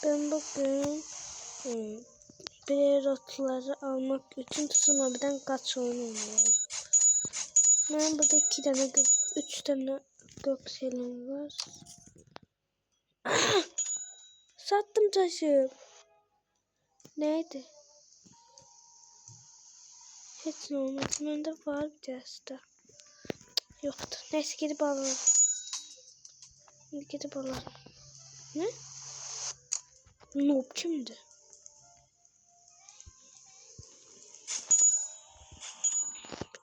Ben bugün Brerotları almak için tsunami'den kaç oyun oynuyorum. Ben burada 3 tane gökselim var. Sattım taşı. Neydi? Hiç ne olmadı. Bende var bir tane. Yoktu. Neyse gidip alalım. Şimdi gidip alalım. Ne? Noob kimdi?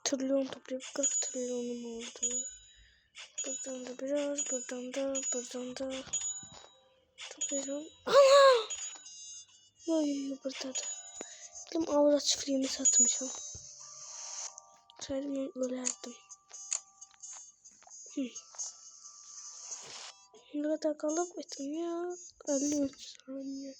Trilyon toplayıp 40 trilyonum oldu. Buradan da biraz, buradan da toplayacağım. Ana! Yo burada da. Benim avra çiftliğimi satmışım. Saydım ben ölerdim. Ne kadar kalıp ettim ya. 53 saniye.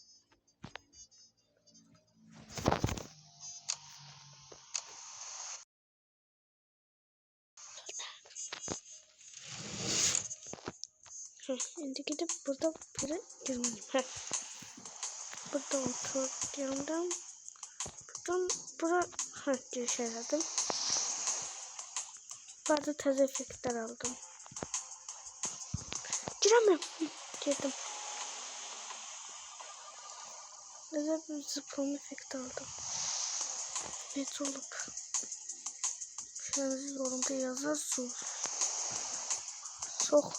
Şimdi gidip burada biri girmeliyim. Burada oturduğumdan buradan giriş aradım. Burada taze efektler aldım. Giremiyorum. Girdim. Güzel bir zıplama efekti aldım. Metroluk. Şöyle yorumda yazar su. Sok.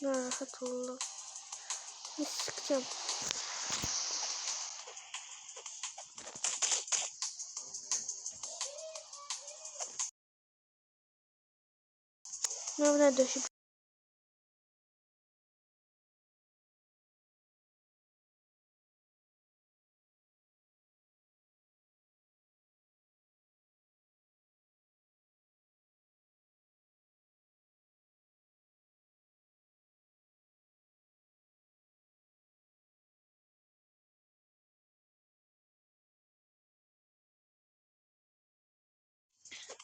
Ne rahat oldu. Ne sıkacağım. Ne döşüp.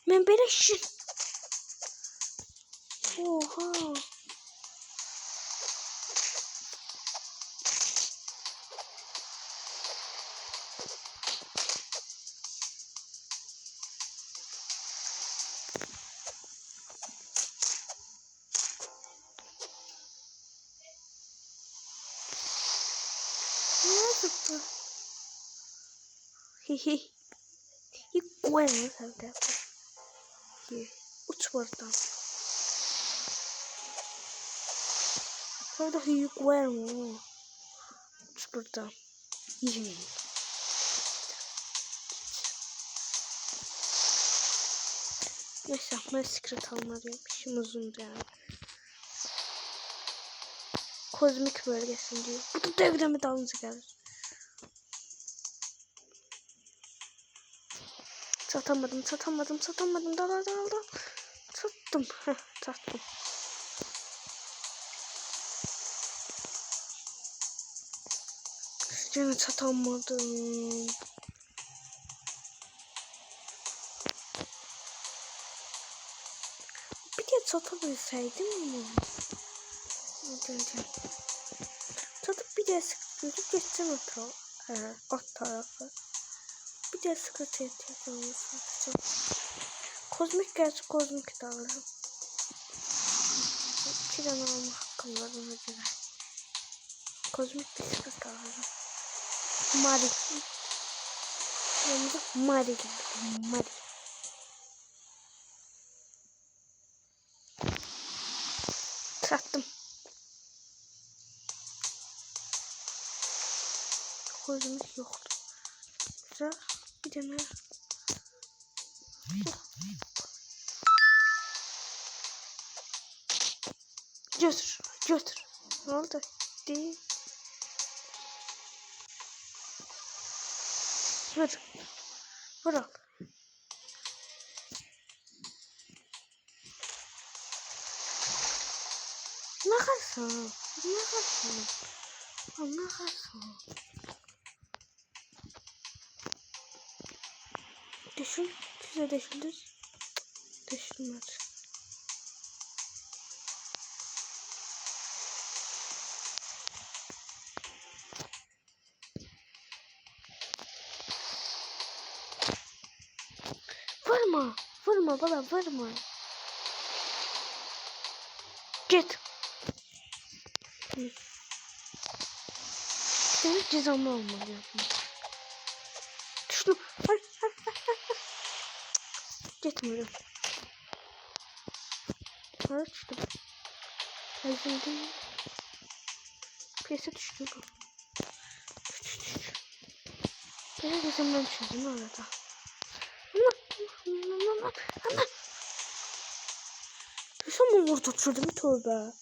Ben böyle şişim. Oha. Ne tuttu? Hihi. İlk koyalım sen de. Uç buradan. Orada hıyık var mı? Uç buradan. Hihi. Neyse ben secret almalıyım. İşim uzundu yani. Kozmik bölgesin diyor. Bu da devreme dalınca gelir. Satamadım. Dal. Sattım. Sattım. Yine satamadım. Bir de satabilseydim mi? Satıp bir de sıkıntı geçeceğim o tarafı. Bir de sıkıntı ihtiyacım satacağım. Kozmik gerçi kozmik de alırım. 2 tane alma hakkım var ona göre. Kozmik bir sıkıntı alırım. Mari. Yanımda Mari geldi. Mari. Sattım. Kozmik yoktu. Güzel. Bir tane. Götür. Ne oldu? Değil. Vur al. Ne kadar? Düşün. Size düşündür. Düşünmez. Vurma. Vurma bana vurma. Git. Senin cezamı olmalı. Düştüm. Gitmiyorum. Hadi düştüm. Ezildim. Piyasa düştü bu. Düştü. Benim cezamdan düşürdüm orada. Ana. Şu mu vurdu düşürdüm tövbe.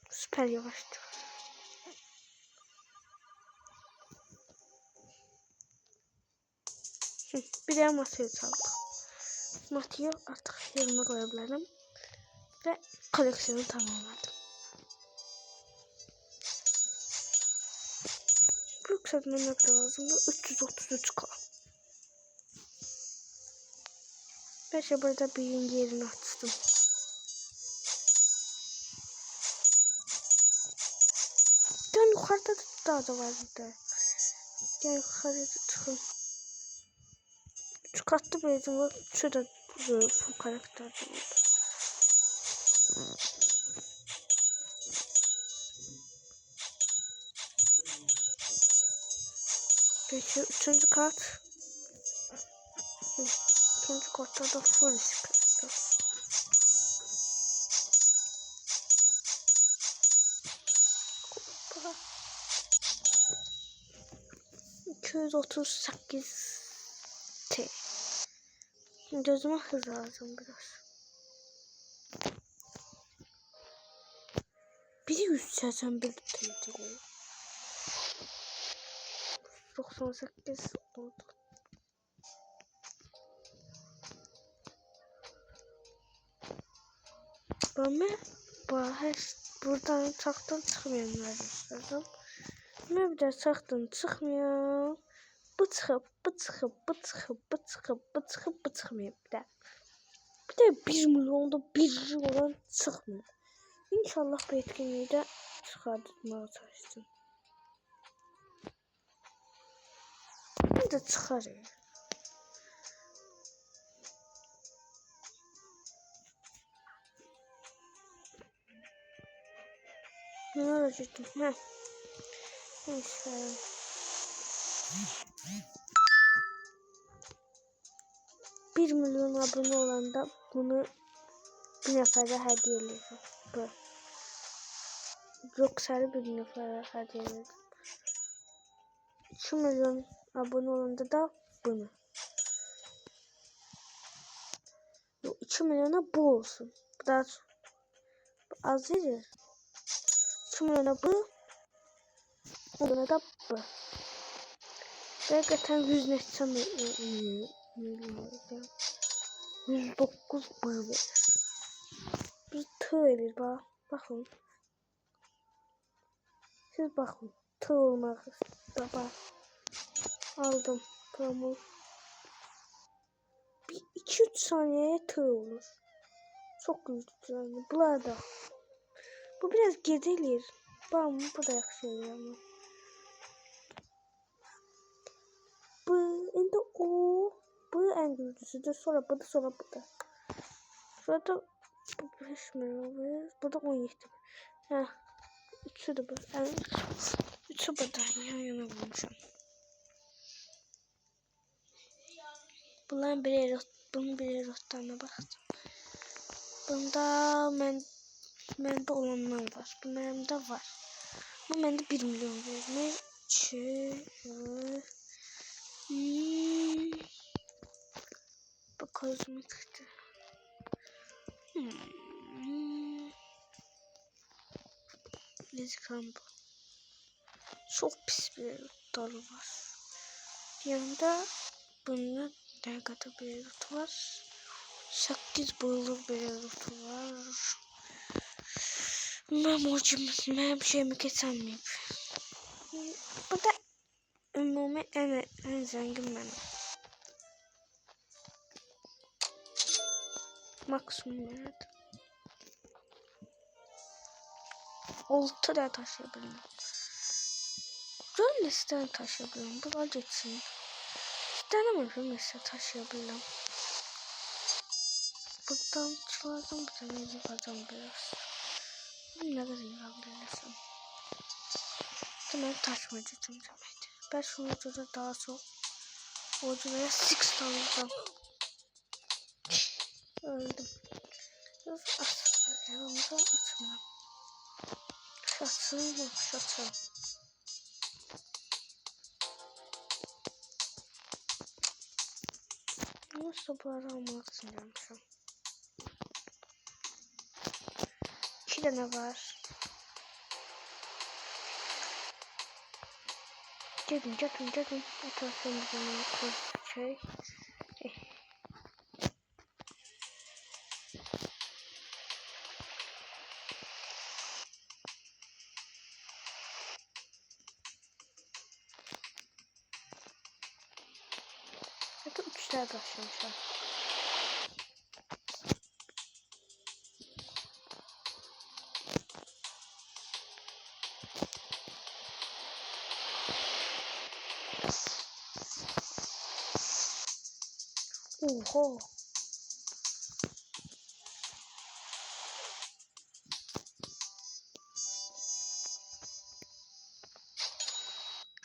Süper yavaştı. Bir de masaya çaldık. Masayı artık yerime koyabilirim. Ve koleksiyonu tamamladım. Bu yükseltme ne kadar lazım da 333k. Ben şey burada birinci yerini açtım. Yani yukarıda daha da var bir de. Yani yukarıda çıkın. 3 katlı beyzim var. Şurada full karakter var. Peki 3. kat. 3. katta da full karakter. Hoppa. 238 T. Gözüme hız lazım biraz. Biri 181 T'ydi. 98 oldu. Ben buradan çaktım çıkmayanlar istedim. Ben bir de çaktım çıkmıyor. Bu çıkmıyor bir de. Bir de 1 milyonda 1 olan çıkmıyor. İnşallah bu etkinliği de çıkartmaya çalıştım. Bir de çıkarıyor. Ne olacaktım? Heh. Neyse. Bir milyon abone olanda bunu bir nefere hediyeledim. Bu. Yoksa bir nefere hediyeledim. 2 milyon abone olanda da bunu. 2 milyona bu olsun. Bu da az verir. 2 milyona bu. Ona da bu. Hakikaten 100 neçə milyon. 109 bu verir. Bir tığ verir bak. Bakın. Siz bakın. Tığ olmak da bak. Aldım. Tamam. Bir 2-3 saniyeye tığ olur. Çok güzel. Bunlar da. Bu biraz gezilir. Bam bu da yakışıyor ama. Bu en güçlüsüdür. Sonra bu da sonra bu da. Sonra da bu 5 milyon. Bu da 17. Heh. Üçü de bu. Yani, üçü buradan yan yana bulmuşum. Bunların bunun bir erotlarına baktım. Bunda məndə olanlar var. Bu məndə var. Bu məndə 1 milyon vermək. Bu kozmetikdir. Nezik bu. Çok pis bir erotları var. Yanında bunun ne kadar bir erot var. 8 boyuluk bir erotu var. Benim şeyimi kesemeyip. Bu da ümumi en zengin benim. Maksimum yani. 6 da taşıyabilirim. Böyle siten taşıyabilirim. Buna geçsin. Denemedim mesela taşıyabilirim. Buradan çıkardım bir tane yıkacağım biraz. Ne kadar yıkabilirsem. Hemen taşmayacağım demektir. Ben şunu da daha çok orduya 6 alacağım. Öldüm. Yanımıza atmıyorum. Şatsın mı? Şatsın. Nasıl bu ara almak istiyorum şu an. 2 tane var. Gelin. Etraftan bir tane şey. Zaten 3'ler başlamışlar. Oho.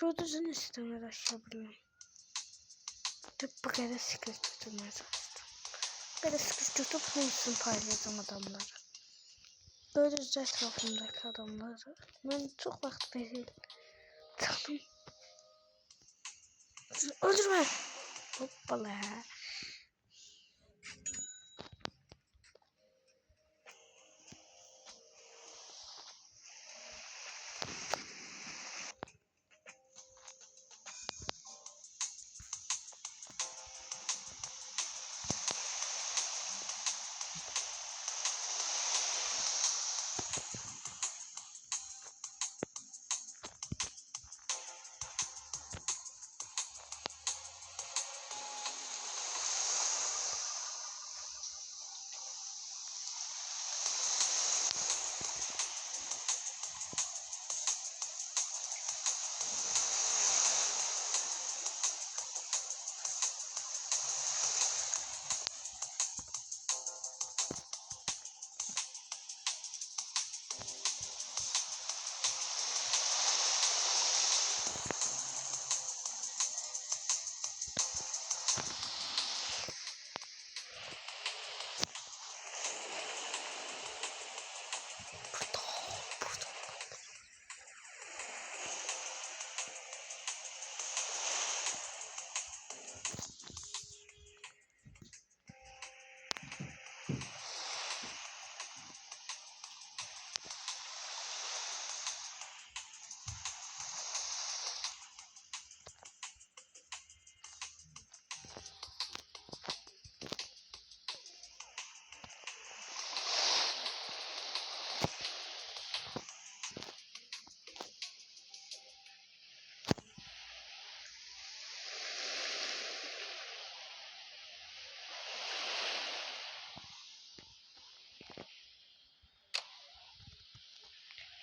Roduz'un üstüne aşabiliyorum. Bu kadar sıkıntı tutmaya çalıştım. Böyle sıkıntı tutup neysin paylaşacağım adamları. Böyle etrafımdaki adamları. Ben çok vakit verildim. Tanım. Öldürme. Hoppala.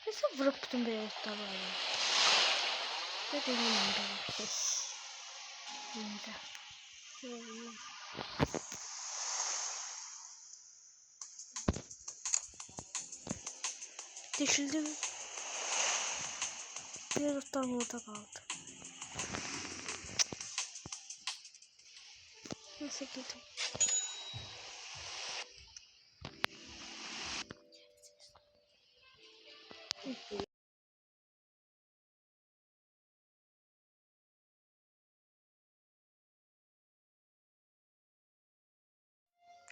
Nasıl vurup bütün beyaz tabağı? Ne deneyim ben bir şey. Neyse. Deşildi. Bir tutam orada kaldı. Nasıl gittim?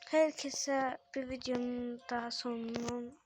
Herkese bir videonun daha sonunun